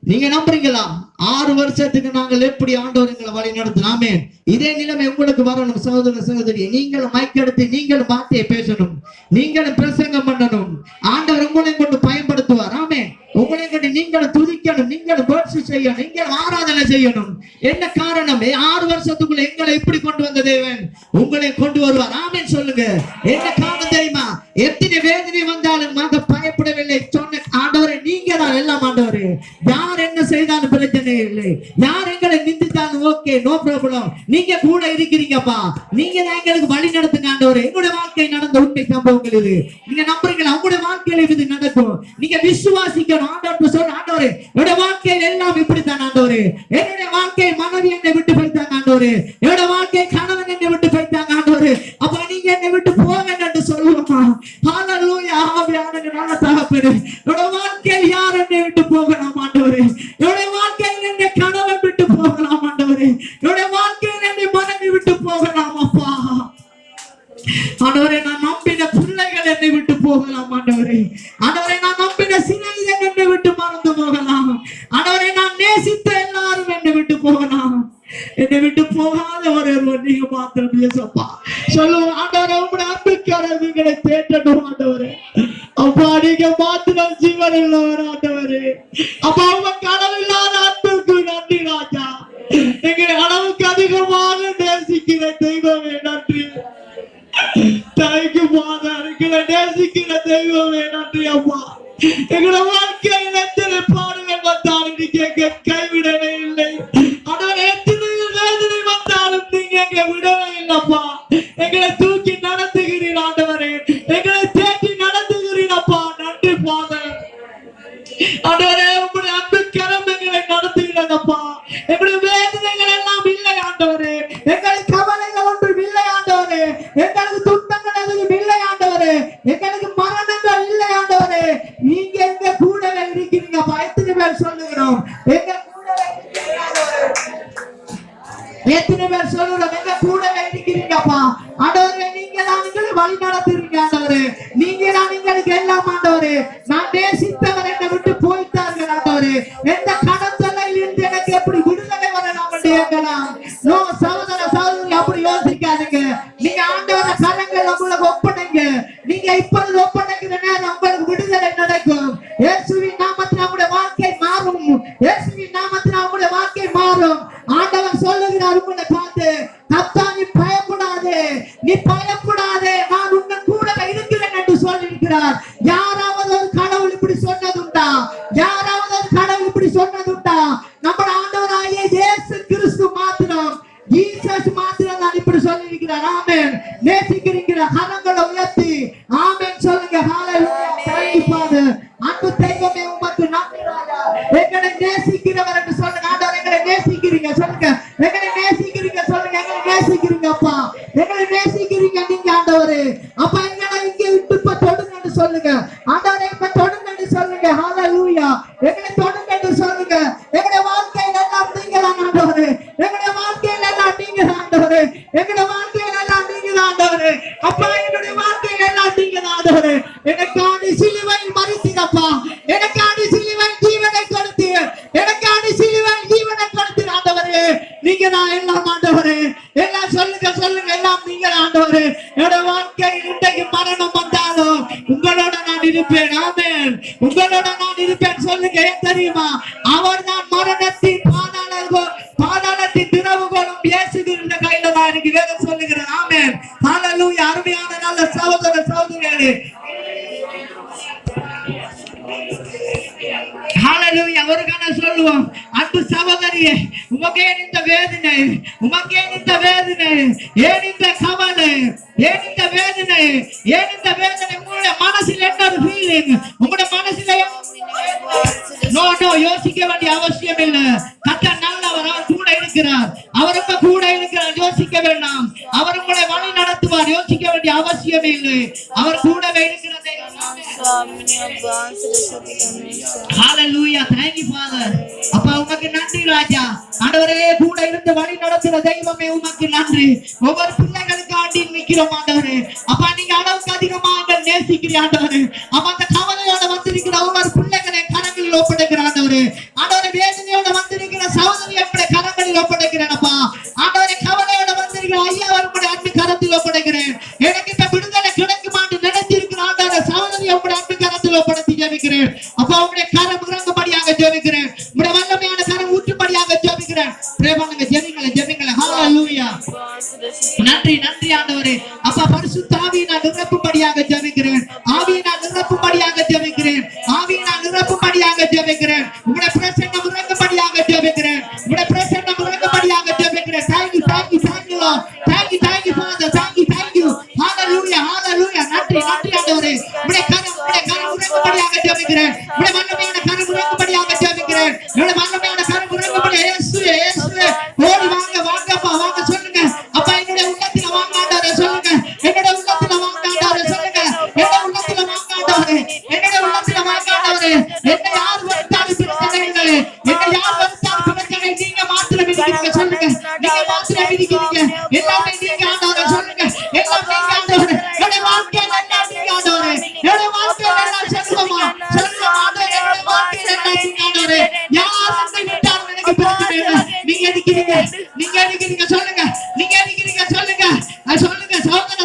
நீங்க நம்புறீங்களா? 6 வருஷத்துக்கு நாங்கள் எப்படி ஆண்டவர் எங்களை வழி நடத்தினாமே இதே நிலைமை உங்களுக்கு வரணும். சகோதர சகோதரி, நீங்களும் மைக் எடுத்து நீங்களும் வார்த்தையை பேசணும், நீங்களும் பிரசங்கம் பண்ணணும். ஆண்டவர் உங்களை கொண்டு பயன்படுத்துவார். ஆமே, உங்களை கொண்டு நீங்களும் துதிக்கணும், நீங்களும் வேர்ட்ஸ் செய்யணும், நீங்கள் ஆராதனை செய்யணும். என்ன காரணம்? 6 வருஷத்துக்குள்ள எங்களை எப்படி கொண்டு வந்த தேவன் உங்களை கொண்டு வருவார். ஆமேன் சொல்லுங்க. என்ன காரணம் தெரியுமா? எத்தனை வேதனை வந்தாலும் நாங்கள் பயப்படவில்லை சொன்ன ஆண்டவரே நீங்க தான் எல்லாம். ஆண்டவரே, யார் என்ன செய்தாலும் பிரச்சனை இல்லை, யார் எங்களை நிந்தித்தாலும் ஓகே, நோ ப்ராப்ளம். நீங்க கூட இருக்கிறீங்கப்பா, நீங்க தான் எங்களுக்கு வழி நடத்துங்க ஆண்டவரே. எங்களுடைய வாழ்க்கை நடந்த உண்மை சம்பவங்கள் இது. நீங்க நம்புறீங்களா? உங்களுடைய வாழ்க்கையில இது நடக்கும். நீங்க விசுவாசிக்கணும். ஆண்டவர் சொல்ற, ஆண்டவரே என்னுடைய வாழ்க்கையில் எல்லாம் இப்படித்தான் ஆண்டவரே. என்னுடைய வாழ்க்கை மனைவி என்னை விட்டு போய்த்தாங்க ஆண்டவரே, என்னுடைய வாழ்க்கை கணவன் என்னை விட்டு போய்த்தாங்க ஆண்டவரே. அப்ப நீங்க என்னை விட்டு போங்க என்று சொல்லுவோமா? ஹல்லேலூயா. ஆவியானவரே, நல்ல தகப்பனே, என்னுடைய வாழ்க்கையில் யார் என்னை விட்டு போகலாம் ஆண்டவரே? என்னுடைய வாழ்க்கையில் என்னை கணவன் விட்டு போகலாம் ஆண்டவரே, என்னுடைய வாழ்க்கையில் என்னை மனைவி விட்டு போகலாம் அப்பா. ஆண்டவரே, நான் நம்பின பிள்ளைகள் என்னை விட்டு போகலாம் ஆண்டவரே. ஆண்டவரே, நான் நம்பின சிநேகிதன் என்னை விட்டு மறந்து போகலாம் ஆண்டவரே. நான் நேசித்த எல்லாரும் என்னை விட்டு போகலாம். என்னை விட்டு போகாத ஒருவர் நீங்க மாத்திரம் பேசப்பா. சொல்லுவோம் ஆண்டவரே, உங்களுடைய அன்புக்காரர்களை தேற்றணும் ஆண்டவரே. அப்பா, நீங்க மாத்திரம் ஜீவன் உள்ளவர் ஆண்டவரே. அப்பா, உங்க கடவுளான அன்புக்கு நன்றி ராஜா. எங்களை அளவுக்கு அதிகமாக நேசிக்கிற தெய்வமே நன்றி. தாய்க்கு எங்களை நேசிக்கிற தெய்வமே நன்றி அப்பா. எங்களை வாழ்க்கையில் எத்தனை பாடுகள் வந்தாலும் நீங்க எங்க கைவிடவே இல்லை. ஆனால் எத்தனை வேதனை வந்தாலும் நீங்க எங்க விடவே இல்லப்பா. எங்களை தூக்கி நடத்துகிறீர் ஆண்டவரே, எங்களை தேற்றி நடத்துகிறீரப்பா. நன்றி ஃபாதர். ஆண்டவரே, உங்களுடைய அன்பு கரம் எங்களை நடத்துகிறதப்பா. எங்களுடைய வேதனைகள் எல்லாம் இல்லை ஆண்டவரே, எங்களுக்கு கவலைகள் ஒன்றும் இல்லை ஆண்டவரே, எங்களுக்கு துன்பங்கள் எதுவும் இல்லை ஆண்டவரே, எங்களுக்கு மரணங்கள் இல்லை ஆண்டவரே. நீங்க எங்க கூடவே இருக்கிறீங்க. எத்தனை பேர் சொல்லுகிறோம் எங்க கூடவே இருக்கிறீங்க ஆண்டவரே? எத்தனை பேர் சொல்லுகிறோம் எங்க கூடவே இருக்கிறீங்கப்பா ஆண்டவரே? நீங்க தான் எங்களை வழி நடத்துறீங்க ஆண்டவரே, நீங்க தான் எங்களுக்கு எல்லாம் ஆண்டவரே. நான் நேசித்தவர் என்னை விட்டு போய்த்தார்கள் ஆண்டவரே. எந்த கடத்தலையில் இருந்து எனக்கு எப்படி விடுதலை வரலாம் என்று கேட்கலாம். நோ சகோதர சகோதரி, அப்படி யோசிக்காதீங்க. நீங்க ஆண்டவர கரங்கள் உங்களுக்கு ஒப்படைங்க. நீங்க இப்பொழுது ஒப்படைக்கிற நேரம் உங்களுக்கு விடுதலை நடக்கும். இயேசுவின் நாமத்தில் உங்களுடைய வாழ்க்கை மாறும். இயேசுவின் நாமத்தில் உங்களுடைய வாழ்க்கை மாறும். ஆண்டவர் சொல்லுகிறார் உங்களை பார்த்து, கர்த்தா நீ பயப்படாதே, நீ பயப்படாதே, நான் உன்னை கூட இருக்கிறேன் என்று சொல்லியிருக்கிறார். யாராவது ஒரு கடவுள் இப்படி சொன்னதுண்டா? யாராவது ஒரு கடவுள் இப்படி சொன்னதுண்டா? நம்ம ஆண்டவராகிய இயேசு கிறிஸ்து மாத்திரம், ஜீசஸ் மாத்திரம் தான் இப்படி சொல்லியிருக்கிறார். ஆமென். நேசிக்கிறீங்க கரங்களை உயர்த்தி ஆமென் சொல்லுங்க. ஹல்லேலூயா. Thank you father. அன்பு தெய்வமே, உமக்கு நன்றி ராஜா. எங்களை நேசிக்கிறவர் என்று சொல்லுங்க. ஆண்டவர், எங்களை நேசிக்கிறீங்க சொல்லுங்க. எங்களை நேசிக்கிறீங்க சொல்லுங்க. எங்களை நேசிக்கிறீங்க அப்பா, எங்களை நேசிக்கிறீங்க நீங்க ஆண்டவரே. அப்பா, எங்களை இங்கே விட்டு இப்ப தொடுங்க என்று சொல்லுங்க. ஆண்டவரே, இப்ப தொடுங்க என்று சொல்லுங்க. ஹல்லேலூயா. எங்களை தொடுங்க என்று சொல்லுங்க. எங்களுடைய வாழ்க்கையில எல்லாம் நீங்க தான் ஆண்டவரே. எங்களுடைய வாழ்க்கையில எல்லாம் நீங்க தான் ஆண்டவரே. எங்களுடைய வாழ்க்கையில எல்லாம் நீங்க தான் ஆண்டவரே. அப்பா, என்னுடைய வாழ்க்கையில எல்லாம் நீங்க தான் ஆண்டவரே. எனக்கான சிலுவையில் மரித்தீரப்பா, எனக்கான சிலுவையில் ஜீவனை கொடுத்தீர், எனக்கான சிலுவையில் ஜீவனை கொடுத்தீர் ஆண்டவரே. நீங்க தான் எல்லாம் ஆண்டவரே. எல்லாம் சொல்லுங்க சொல்லுங்க, எல்லாம் நீங்க ஆண்டவரே. என்னோட வாழ்க்கையில் இன்றைக்கு மரணம் வந்தாலும் உங்களோட நான் இருப்பேன். ஆமென். உங்களோட நான் இருப்பேன் சொல்லுங்க. ஏன் தெரியுமா? அவர் தான் மரணத்தின் பாதாளத்தின் திறவுகோலும் இயேசுவின் கையில தான் இருக்கு. வேதம் சொல்லுகிறேன். ஆமென். ஹல்லேலூயா. அருமையான நல்ல சகோதர சகோதரிகளே, ஹல்லேலூயா. ஒரு கணம் சொல்லுவோம். அன்பு சகோதரியே, உமக்கு ஏன் இந்த வேதனை? உமக்கு ஏன் இந்த வேதனை? ஏன் இந்த கவலை? ஏன் இந்த வேதனை? ஏன் இந்த வேதனை? உங்களுடைய மனசில் என்ன ஒரு ஃபீலிங்? உங்களுடைய மனசில் யோசிக்க வேண்டிய அவசியம் இல்லை. கர்த்தர் நல்லவர், அவர் கூட இருக்கிறார். அவர் உங்க கூட இருக்கிறார். யோசிக்க வேண்டாம். அவர் உங்களை வழி நடத்துவார். யோசிக்க வேண்டிய அவசியம் இல்லை. அவர் கூடவே இருக்கிறார். ஹல்லேலூயா. Thank you Father. அப்பா, உமக்கு நன்றி ராஜா. ஆண்டவரே, கூட இருந்து வழி நடத்துற தெய்வமே உமக்கு நன்றி. ஒவ்வொரு பிள்ளைகளுக்கு ஆண்டி நிக்கிறோம் ஆண்டவரே. அப்பா, நீங்க அளவுக்கு அதிகமாக நேசிக்கிறீங்க ஆண்டவரே. அப்ப அந்த கவலையோட வந்திருக்கிற ஒவ்வொரு பிள்ளைகளை கரங்களில் ஒப்படைக்கிற ஆண்டவரே. ஆண்டவரே, வேதனையோட வந்திருக்கிற சகோதரி உம்முடைய கரங்களில் ஒப்படைக்கிறேனப்பா. ஆண்டவரே கவலையோட வந்திருக்கிற ஐயா உம்முடைய அன்பு கரத்தில் ஒப்படைக்கிறேன். எனக்கு இந்த விடுதலை கிடைக்குமான்னு நினைத்திருக்கிற ஆண்டவரே சகோதரி உம்முடைய அன்பு கரத்தில் ஒப்படைத்து ஜெபிக்கிறேன். அப்பா உம்முடைய கரம் இறங்கும்படியாக ஜெபிக்கிறேன். உம்முடைய வல்லமையான கரம் ஊற்றும்படியாக ஜெபிக்கிறேன். பிரேமங்க ஜெபிங்களே ஹalleluya. நன்றி நன்றி ஆண்டவரே. அப்பா பரிசுத்த ஆவியினால் நிரப்பும்படியாக ஜெபிக்கிறேன். ஆவியினால் நிரப்பும்படியாக ஜெபிக்கிறேன். ஆவியினால் நிரப்பும்படியாக ஜெபிக்கிறேன். உம்முடைய பிரசன்னம் இறங்கும்படியாக ஜெபிக்கிறேன். உம்முடைய பிரசன்னம் இறங்கும்படியாக ஜெபிக்கிறேன். Thank you Lord. Thank you Father. Thank you. Hallelujah. நன்றி ஆண்டவரே. உம்முடைய கரம் இறங்கும்படியாக ஜெபிக்கிறேன். உம்முடைய வல்லமையான கரம் இறங்கும்படியாக ஜெபிக்கிறேன். உம்முடைய வல்லமையான கரம் இறங்கும்படியாக இயேசுவே ஓடி வாங்கப்பா வாங்க சொல்லுங்க. அப்பா என்னுடைய உள்ளத்துல வாங்க ஆண்டவரே சொல்லுங்க. என்னுடைய உள்ளத்துல வாங்க ஆண்டவரே சொல்லுங்க. என்னுடைய உள்ளத்துல வாங்க ஆண்டவரே. என்னுடைய உள்ளத்துல வாங்க ஆண்டவரே. என்ன யார் வந்தாலும் பிரச்சனைகளே. என்ன யார் வந்தாலும் பிரச்சனை நீங்க மாத்திரம் விதிக்கிறீங்க சொல்லுங்க. நீங்க மாத்திரம் விதிக்கிறீங்க. எல்லாமே நீங்க ஆண்டவரே சொல்லுங்க. எல்லாம் நீங்க ஆண்டவரே. என்னுடைய வாழ்க்கையில எல்லாம் நீங்க ஆண்டவரே. என்னுடைய வாழ்க்கையில எல்லாம் செல்வமா ஆண்டவரே. என்னுடைய வாழ்க்கையில எல்லாம் நீங்க ஆண்டவரே. யார் என்னை விட்டாலும் எனக்கு பிரச்சனை இல்லை. நீங்க இருக்கிறீங்க சொல்லுங்க. நீங்க இருக்கிறீங்க சொல்லுங்க.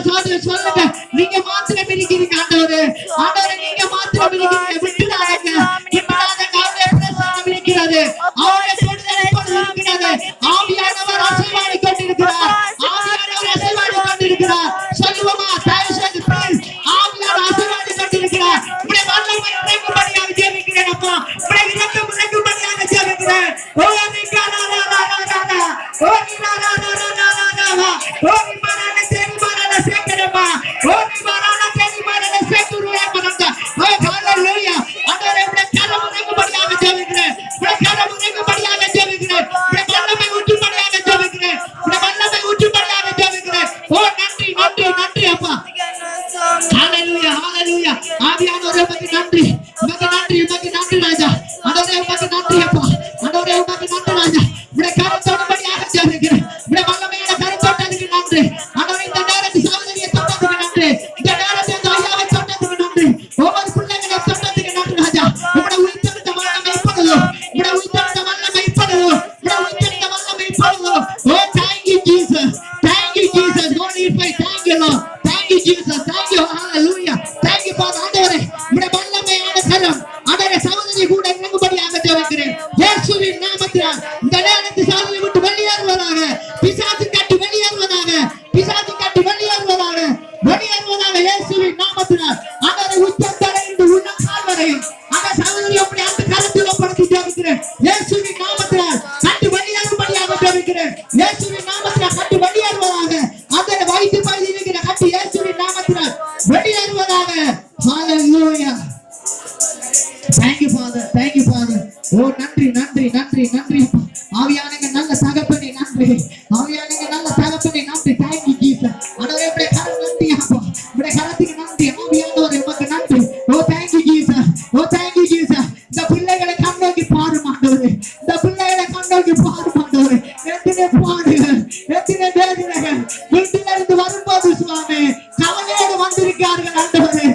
சகோதர சொல்லுங்க. நீங்க மாத்திரம் இருக்கிறீங்க ஆண்டவரே. நீங்க மாத்திரம் இருக்கிறீங்க. விட்டுடாதீங்க அவருடைய பிரசன்னம் இருக்கிறது. அவருடைய விடுதலை இப்பொழுது இருக்கிறது. ஆவியானவர் அசைவாடி கொண்டிருக்கிறார். சொல்லுவோமா தயவு செய்து ஆவியானவர் அசைவாடி கொண்டிருக்கிறார். உடைய வல்லமை இறங்கும்படியாக ஜெபிக்கிறேன் அப்பா. உடைய இரக்கம் இறங்கும்படியாக ஜெபிக்கிறேன். ஆவியானவரே உமக்கு நன்றி ராஜா. ஆண்டவரே உமக்கு நன்றி அப்பா. ஆண்டவரே உமக்கு நன்றி ராஜா. உடைய கரத்தோடும்படியாக ஜெபிக்கிறேன். உடைய வல்லமையான கரத்தோட்டத்துக்கு நன்றி. ஆண்டவரே இந்த நேரத்தில் சகோதரியை தொட்டதுக்கு நன்றி. இந்த நேரத்தில் இந்த ஐயாவை தொட்டதுக்கு நன்றி. ஒவ்வொரு பிள்ளைகளை தொட்டதுக்கு நன்றி ராஜா. உடைய உயிர்த்தெழுந்த வல்லமை இப்பொழுது. உடைய உயிர்த்தெழுந்த வல்லமை இப்பொழுது. உடைய உயிர்த்தெழுந்த வல்லமை இப்பொழுது. Oh thank you Jesus. Thank you Jesus. God is faith. Thank you Lord. Thank you Jesus. Thank you. Hallelujah. Thank you Father. ஆண்டவரே உடைய வல்லமையான கரம் ஆண்டவரே சகோதரி கூட இறங்கும்படியாக ஜெபிக்கிறேன். இயேசுவின் நாமத்தினால் இந்த நேரத்தில் சகோதரி விட்டு வெளியேறுவதாக. பிசாசு கட்டி வெளியேறுவதாக. இயேசுவின் நாமத்தினால் ஆண்டவரே உச்சந்தலை இருந்து உள்ளம் கால்வரையும் அந்த சகோதரி அப்படி அந்த கரத்தில் ஒப்படைத்து ஜெபிக்கிறேன். இயேசுவின் நாமத்தினால் கட்டி வெளியேறும்படியாக ஜெபிக்கிறேன். இயேசுவின் நாமத்தினால் கட்டி வெளியேறுவதாக. அந்த வயிற்று பகுதியில் இருக்கிற கட்டி இயேசுவின் நாமத்தினால் வெளியேறுவதாக. Hallelujah. Thank you Father. ஓ நன்றி ஆவியானங்க நல்ல தகப்பனே நன்றி. Thank you Jesus. ஆண்டவரே உம்முடைய கரம் நன்றி அப்பா. உம்முடைய கரத்துக்கு நன்றி. ஆவியானவரே உமக்கு நன்றி. ஓ thank you Jesus. இந்த பிள்ளைகளை கண்ணோக்கி பாரும் ஆண்டவரே. எத்தனை பாடுகள் எத்தனை வேதனைகள் வீட்டிலிருந்து வரும்போது சுவாமி கவலையோடு வந்திருக்கார்கள் ஆண்டவரே.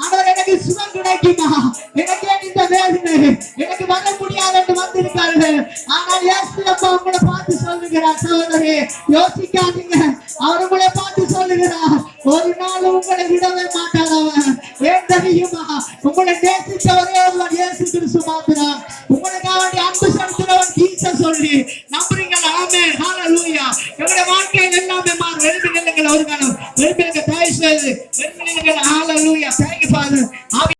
ஆண்டவரே எனக்கு சுகம் கிடைக்குமா? எனக்கு இந்த வேதனை எனக்கு வர முடியாது என்று வந்திருக்கார்கள். ஆனால் இயேசு அப்பா உங்களை பார்த்து சொல்லுகிறார் சகோதரே யோசிக்காதீங்க. அவர் உங்களை பார்த்து சொல்லுகிறார் ஒரு நாள் உங்களை விடவே மாட்டார். அவர் ஏன் தெரியுமா? உங்களை நேசித்த ஒரே ஒருவர் இயேசு கிறிஸ்து மாத்திரம். உங்களுக்காக அன்பு செலுத்துகிறவன் ஜீசஸ் சொல்லி நம்புறீங்களா? ஆமென். ஹalleluya. எங்களுடைய வாழ்க்கையில் எல்லாமே மாறும். எழுப்பி நில்லுங்கள். ஒரு காலம் எழுப்பி நில்லுங்கள். தயவு செய்து எழுப்பி நில்லுங்கள். ஹalleluya. Thank you Father.